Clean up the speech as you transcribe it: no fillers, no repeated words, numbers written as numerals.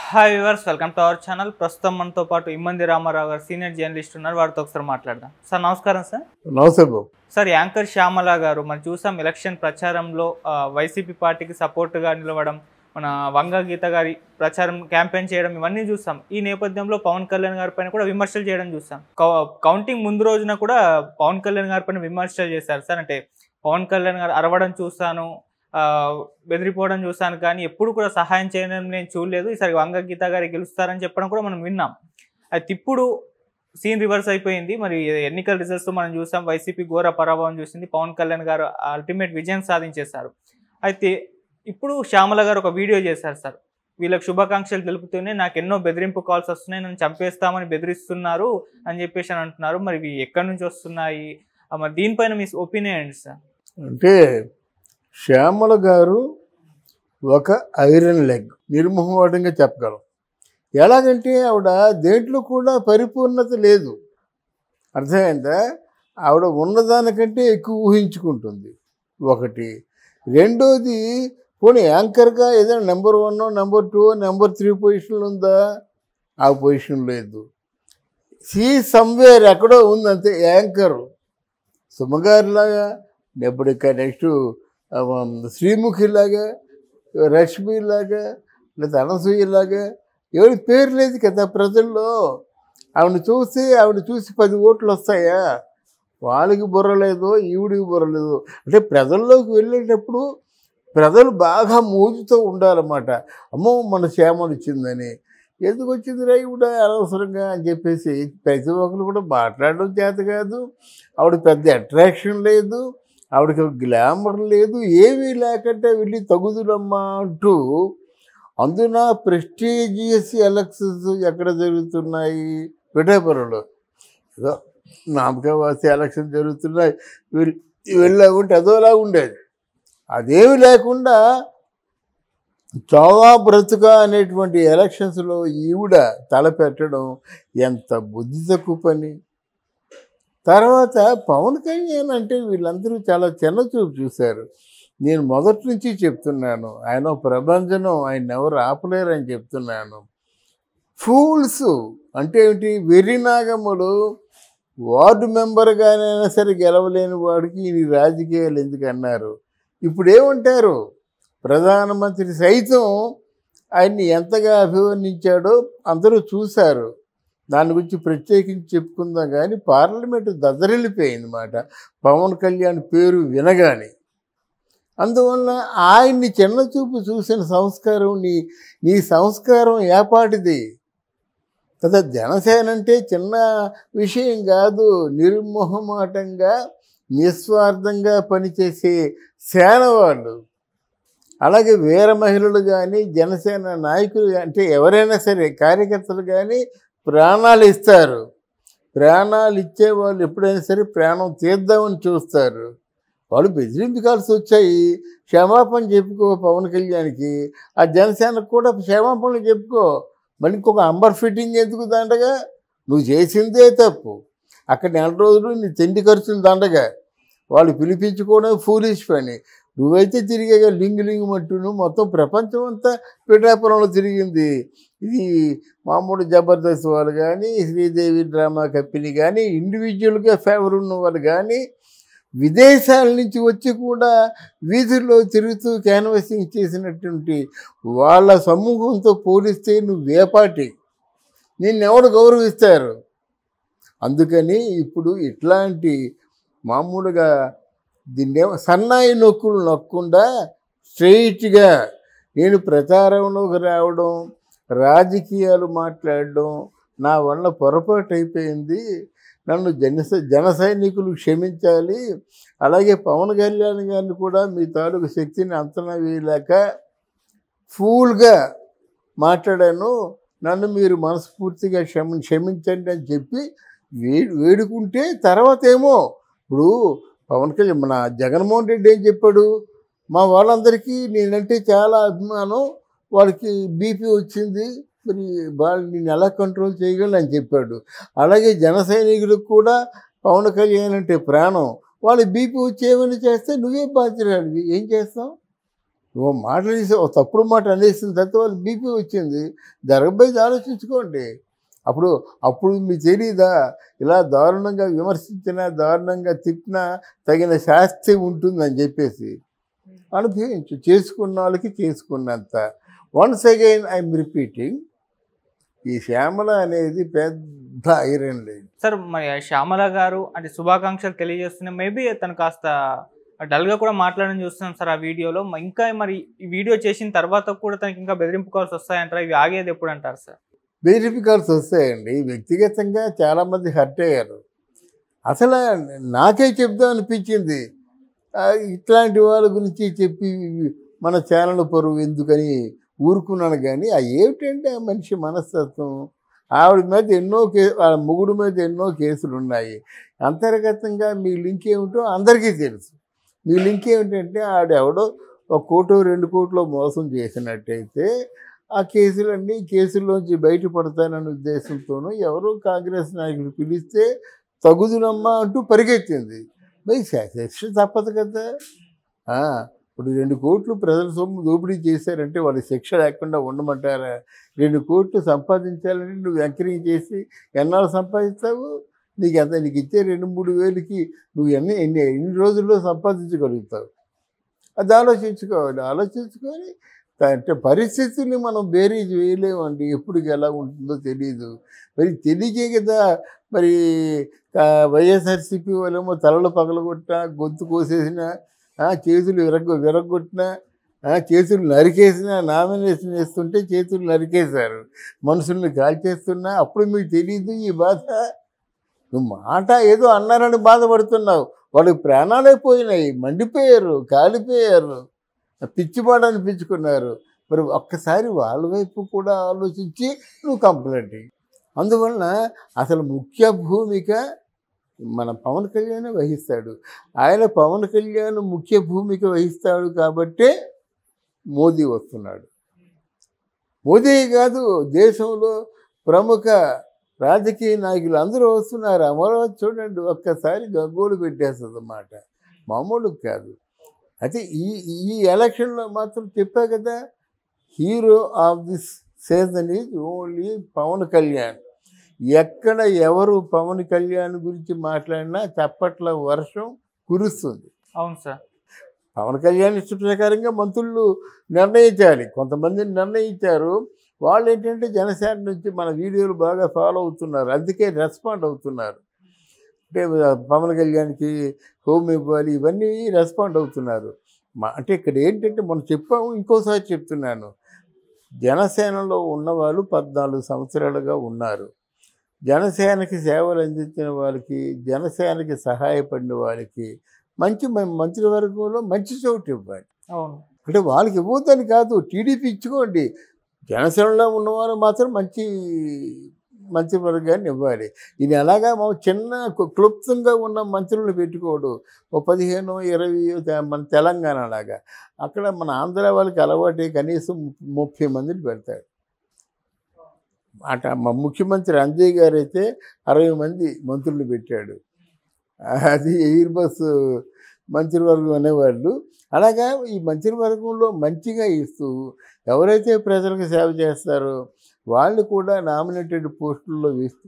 Hi viewers, welcome to our channel. ప్రస్తుతం మనతో పాటు ఇమ్మంది రామారావు గారు సీనియర్ జర్నలిస్ట్ ఉన్నారు. వారితో ఒకసారి మాట్లాడదాం. సార్ నమస్కారం. సార్ నమస్తే బాబు. సార్ యాంకర్ శ్యామల గారు మనం చూసాం ఎలక్షన్ ప్రచారంలో వైసీపీ పార్టీకి సపోర్ట్గా నిలవడం, మన వంగ గీత గారి ప్రచారం క్యాంపెయిన్ చేయడం ఇవన్నీ చూసాం. ఈ నేపథ్యంలో పవన్ కళ్యాణ్ గారి పైన కూడా విమర్శలు చేయడం చూసాం. కౌంటింగ్ ముందు రోజున కూడా పవన్ కళ్యాణ్ గారి పైన విమర్శలు చేశారు. సార్ అంటే పవన్ కళ్యాణ్ గారు అరవడం చూసాను, బెదిరిపోవడం చూసాను, కానీ ఎప్పుడు కూడా సహాయం చేయడం నేను చూడలేదు. ఈసారి వంగ గీత గారి గెలుస్తారని చెప్పడం కూడా మనం విన్నాం. అయితే ఇప్పుడు సీన్ రివర్స్ అయిపోయింది. మరి ఎన్నికల రిజల్ట్స్ మనం చూసాం. వైసీపీ ఘోర పరాభవం చూసింది. పవన్ కళ్యాణ్ గారు అల్టిమేట్ విజయం సాధించేశారు. అయితే ఇప్పుడు శ్యామల గారు ఒక వీడియో చేశారు. సార్ వీళ్ళకి శుభాకాంక్షలు తెలుపుతూనే నాకు ఎన్నో బెదిరింపు కాల్స్ వస్తున్నాయి, నన్ను చంపేస్తామని బెదిరిస్తున్నారు అని చెప్పేసి అని అంటున్నారు. మరి ఇవి ఎక్కడి నుంచి వస్తున్నాయి? మరి దీనిపైన మీ ఒపీనియన్ ఏంటి సార్? అంటే శ్యామల గారు ఒక ఐరన్ లెగ్, నిర్మోహమాటంగా చెప్పగలం. ఎలాగంటే ఆవిడ దేంట్లో కూడా పరిపూర్ణత లేదు, అర్థమైందా? ఆవిడ ఉన్నదానికంటే ఎక్కువ ఊహించుకుంటుంది ఒకటి. రెండోది, పోనీ యాంకర్గా ఏదైనా నెంబర్ 1, నెంబర్ 2, నెంబర్ 3 పొజిషన్లు ఉందా? ఆ పొజిషన్ లేదు. సమ్వేర్ ఎక్కడో ఉందంతే. యాంకరు సుమగారిలాగా, ఇప్పుడు నెక్స్ట్ శ్రీముఖిలాగా, రష్మిలాగా, లేదా అనసూయలాగా ఎవరి పేరు లేదు కదా ప్రజల్లో. ఆవిడ చూసి 10 ఓట్లు వస్తాయా? వాళ్ళకి బుర్ర లేదో, ఈవిడికి బుర్ర లేదో. అంటే ప్రజల్లోకి వెళ్ళేటప్పుడు ప్రజలు బాగా మోజుతో ఉండాలన్నమాట. అమ్మో మన శ్యామలు వచ్చిందని, ఎందుకు వచ్చిందిరా ఈవిడ అనవసరంగా అని చెప్పేసి ప్రతి ఒక్కరు కూడా మాట్లాడడం చేత కాదు. ఆవిడ పెద్ద అట్రాక్షన్ లేదు, ఆవిడకి గ్లామర్ లేదు, ఏమీ లేకంటే వెళ్ళి తగుదులమ్మా అంటూ. అందున ప్రెస్టీజియస్ ఎలక్షన్స్ ఎక్కడ జరుగుతున్నాయి? పిఠాపురంలో ఏదో నామకావాసి ఎలక్షన్ జరుగుతున్నాయి, వెళ్ళాకుంటే అదోలా ఉండేది. అదేమి లేకుండా చోవా బ్రతుక అనేటువంటి ఎలక్షన్స్లో ఈవిడ తలపెట్టడం ఎంత బుద్ధి తక్కువ పని. తర్వాత పవన్ కళ్యాణ్ అంటే వీళ్ళందరూ చాలా చిన్నచూపు చూశారు. నేను మొదటి నుంచి చెప్తున్నాను, ఆయన ప్రభంజనం, ఆయన ఎవరు ఆపలేరని చెప్తున్నాను. ఫూల్స్ అంటే ఏమిటి? వెర్రినాగములు. వార్డు మెంబర్గానైనా సరే గెలవలేని వాడికి ఈ రాజకీయాలు ఎందుకు అన్నారు. ఇప్పుడు ఏమంటారు? ప్రధానమంత్రి సైతం ఆయన్ని ఎంతగా అభివర్ణించాడో అందరూ చూశారు. దాని గురించి ప్రత్యేకించి చెప్పుకుందాం. కానీ పార్లమెంటు దద్దరిల్లిపోయింది మాట పవన్ కళ్యాణ్ పేరు వినగానే. అందువల్ల ఆయన్ని చిన్నచూపు చూసిన సంస్కారం, నీ సంస్కారం ఏపాటిది కదా? జనసేన అంటే చిన్న విషయం కాదు. నిర్మోహమాటంగా నిస్వార్థంగా పనిచేసే సేన వాళ్ళు. అలాగే వీర మహిళలు కానీ, జనసేన నాయకులు అంటే ఎవరైనా సరే కార్యకర్తలు కానీ ప్రాణాలు ఇస్తారు. ప్రాణాలు ఇచ్చేవాళ్ళు ఎప్పుడైనా సరే ప్రాణం తీద్దామని చూస్తారు. వాళ్ళు బెదిరింపు కాల్సి వచ్చాయి, క్షమాపణ చెప్పుకో పవన్ కళ్యాణ్కి. ఆ జనసేనకు కూడా క్షమాపణలు చెప్పుకో. మరి ఇంకొక అంబర్ ఫిట్టింగ్ ఎందుకు దండగా? నువ్వు చేసిందే తప్పు. అక్కడ 4 రోజులు నీ తిండి ఖర్చులు దండగా. వాళ్ళు పిలిపించుకోవడం ఫూలిష్ పని. నువ్వైతే తిరిగేగా లింగు మట్టును మొత్తం ప్రపంచం అంతా పిఠాపురంలో తిరిగింది. ఇది మామూలు జబర్దస్త్ వాళ్ళు కానీ, శ్రీదేవి డ్రామా కంపెనీ కానీ, ఇండివిజువల్గా ఫేవర్ ఉన్న వాళ్ళు కానీ, విదేశాల నుంచి వచ్చి కూడా వీధుల్లో తిరుగుతూ క్యాన్వాసింగ్ చేసినటువంటి వాళ్ళ సమూహంతో పోలిస్తే నువ్వేపాటి? నిన్నెవడు గౌరవిస్తారు? అందుకని ఇప్పుడు ఇట్లాంటి మామూలుగా దీన్నేమో సన్నాయి నొక్కులు నొక్కకుండా స్ట్రెయిట్గా నేను ప్రచారంలోకి రావడం, రాజకీయాలు మాట్లాడడం నా వల్ల పొరపాటు అయిపోయింది, నన్ను జన సైనికులు క్షమించాలి, అలాగే పవన్ కళ్యాణ్ గారిని కూడా మీ తాలూకు శక్తిని అంచనా వేయలేక ఫూల్గా మాట్లాడాను, నన్ను మీరు మనస్ఫూర్తిగా క్షమించండి అని చెప్పి వేడుకుంటే తర్వాత ఏమో. ఇప్పుడు పవన్ కళ్యాణ్ మన జగన్మోహన్ రెడ్డి ఏం చెప్పాడు? మా వాళ్ళందరికీ నేనంటే చాలా అభిమానం, వాళ్ళకి బీపీ వచ్చింది, మరి వాళ్ళు నేను ఎలా కంట్రోల్ చేయగలను అని చెప్పాడు. అలాగే జన సైనికులకు కూడా పవన్ కళ్యాణ్ అంటే ప్రాణం, వాళ్ళు బీపీ వచ్చి ఏమైనా చేస్తే నువ్వే బాధ్యత, ఏం చేస్తావు? ఓ మాట అనేసి ఓ తప్పుడు మాట అనేసిన తర్వాత వాళ్ళు బీపీ వచ్చింది. జరగబోయేది ఆలోచించుకోండి. అప్పుడు అప్పుడు మీకు తెలీదా? ఇలా దారుణంగా విమర్శించినా, దారుణంగా తిట్టినా తగిన శాస్తి ఉంటుందని చెప్పేసి. అనుభవించు. చేసుకున్న వాళ్ళకి చేసుకున్నంత. వన్స్ అగైన్ ఐఎమ్ రిపీటింగ్, ఈ శ్యామల అనేది పెద్ద ఐరన్ లేదు. సార్ మరి శ్యామల గారు అంటే శుభాకాంక్షలు తెలియజేస్తున్నాయి. మేబీ తను కాస్త డల్గా కూడా మాట్లాడడం చూస్తున్నాం సార్ ఆ వీడియోలో. ఇంకా మరి ఈ వీడియో చేసిన తర్వాత కూడా తనకి ఇంకా బెదిరింపు కాల్స్ వస్తాయంటారా? ఇవి ఆగేది ఎప్పుడు అంటారు సార్? బెదిరింపు కాల్స్ వస్తాయండి. వ్యక్తిగతంగా చాలామంది హర్ట్ అయ్యారు. అసలు నాకే చెప్దాం అనిపించింది. ఇట్లాంటి వాళ్ళ గురించి చెప్పి మన ఛానల్ పరువు ఎందుకని ఊరుకున్నాను. కానీ ఏమిటంటే ఆ మనిషి మనస్తత్వం. ఆవిడ మీద ఎన్నో వాళ్ళ మొగుడు మీద ఎన్నో కేసులు ఉన్నాయి. అంతర్గతంగా మీ లింక్ ఏమిటో అందరికీ తెలుసు. మీ లింక్ ఏమిటంటే ఆవిడెవడో 1 కోటో 2 కోట్లో మోసం చేసినట్టయితే ఆ కేసుల్లోంచి బయటపడతానన్న ఉద్దేశంతోనూ ఎవరో కాంగ్రెస్ నాయకులు పిలిస్తే తగుదునమ్మా అంటూ పరిగెత్తింది. మరి శిక్ష తప్పదు కదా. ఇప్పుడు 2 కోట్లు ప్రజల సొమ్ము దోపిడీ చేశారంటే వాళ్ళు శిక్ష లేకుండా ఉండమంటారా? 2 కోట్లు సంపాదించాలంటే నువ్వు ఎంకరేజ్ చేసి ఎన్నాళ్ళు సంపాదిస్తావు? నీకు ఇచ్చే 2-3 వేలకి నువ్వు ఎన్ని రోజుల్లో సంపాదించగలుగుతావు? అది ఆలోచించుకోవాలి. ఆలోచించుకొని అంటే పరిస్థితుల్ని మనం బేరీజ్ వేయలేమండి. ఎప్పటికి ఎలా ఉంటుందో తెలియదు. మరి తెలియకే కదా మరి వైఎస్ఆర్సీపీ వాళ్ళేమో తలలు పగలగొట్టినా, గొంతు కోసేసినా, చేతులు విరగొట్టినా, చేతులు నరికేసినా, నామినేషన్ వేస్తుంటే చేతులు నరికేశారు, మనుషుల్ని కాల్చేస్తున్నా. అప్పుడు మీకు తెలియదు ఈ బాధ. నువ్వు మాట ఏదో అన్నారని బాధపడుతున్నావు. వాళ్ళకి ప్రాణాలే పోయినాయి, మండిపోయారు, కాలిపోయారు, పిచ్చిపాడు అనిపించుకున్నారు. మరి ఒక్కసారి వాళ్ళ వైపు కూడా ఆలోచించి నువ్వు కంప్లైంట్. అందువలన అసలు ముఖ్య భూమిక మన పవన్ కళ్యాణ్ వహిస్తాడు. ఆయన పవన్ కళ్యాణ్ ముఖ్య భూమిక వహిస్తాడు కాబట్టే మోదీ వస్తున్నాడు. మోదీ కాదు, దేశంలో ప్రముఖ రాజకీయ నాయకులు అందరూ వస్తున్నారు. అమరావతి చూడండి ఒక్కసారి గగ్గోలు పెట్టేస్తుంది అన్నమాట. మామూలు కాదు. అయితే ఈ ఎలక్షన్లో మాత్రం చెప్పా కదా, hero of this season is only Pawan Kalyan. ఎక్కడ ఎవరు పవన్ కళ్యాణ్ గురించి మాట్లాడినా చప్పట్ల వర్షం కురుస్తుంది. అవును సార్. పవన్ కళ్యాణ్ ఇష్ట ప్రకారంగా మంత్రులు నిర్ణయించాలి. కొంతమందిని నిర్ణయించారు. వాళ్ళు ఏంటంటే జనసేన నుంచి మన వీడియోలు బాగా ఫాలో అవుతున్నారు, అందుకే రెస్పాండ్ అవుతున్నారు. అంటే పవన్ కళ్యాణ్కి హోమ్ ఇవ్వాలి, ఇవన్నీ రెస్పాండ్ అవుతున్నారు. అంటే ఇక్కడ ఏంటంటే మనం చెప్పాము, ఇంకోసారి చెప్తున్నాను. జనసేనలో ఉన్నవాళ్ళు 14 సంవత్సరాలుగా ఉన్నారు. జనసేనకి సేవలు అందించిన వాళ్ళకి, జనసేనకి సహాయపడిన వాళ్ళకి మంత్రివర్గంలో మంచి చోటు ఇవ్వాలి. అవును. అంటే వాళ్ళకి ఇవ్వద్దని కాదు, టీడీపీ ఇచ్చుకోండి. జనసేనలో ఉన్నవారు మాత్రం మంత్రివర్గాన్ని ఇవ్వాలి. ఇది ఎలాగా చిన్న క్లుప్తంగా ఉన్న మంత్రులను పెట్టుకోడు. ఓ 15-20 మన తెలంగాణ లాగా. అక్కడ మన ఆంధ్ర వాళ్ళకి అలవాటే కనీసం 30 మందిని పెడతాడు. మా ముఖ్యమంత్రి అంజయ్ గారు అయితే 60 మంది మంత్రులు పెట్టాడు. అది ఎయిర్ బస్ మంత్రివర్గం అనేవాళ్ళు. అలాగా ఈ మంత్రివర్గంలో మంచిగా ఇస్తూ ఎవరైతే ప్రజలకు సేవ చేస్తారో వాళ్ళు కూడా నామినేటెడ్ పోస్టుల్లో వేస్తూ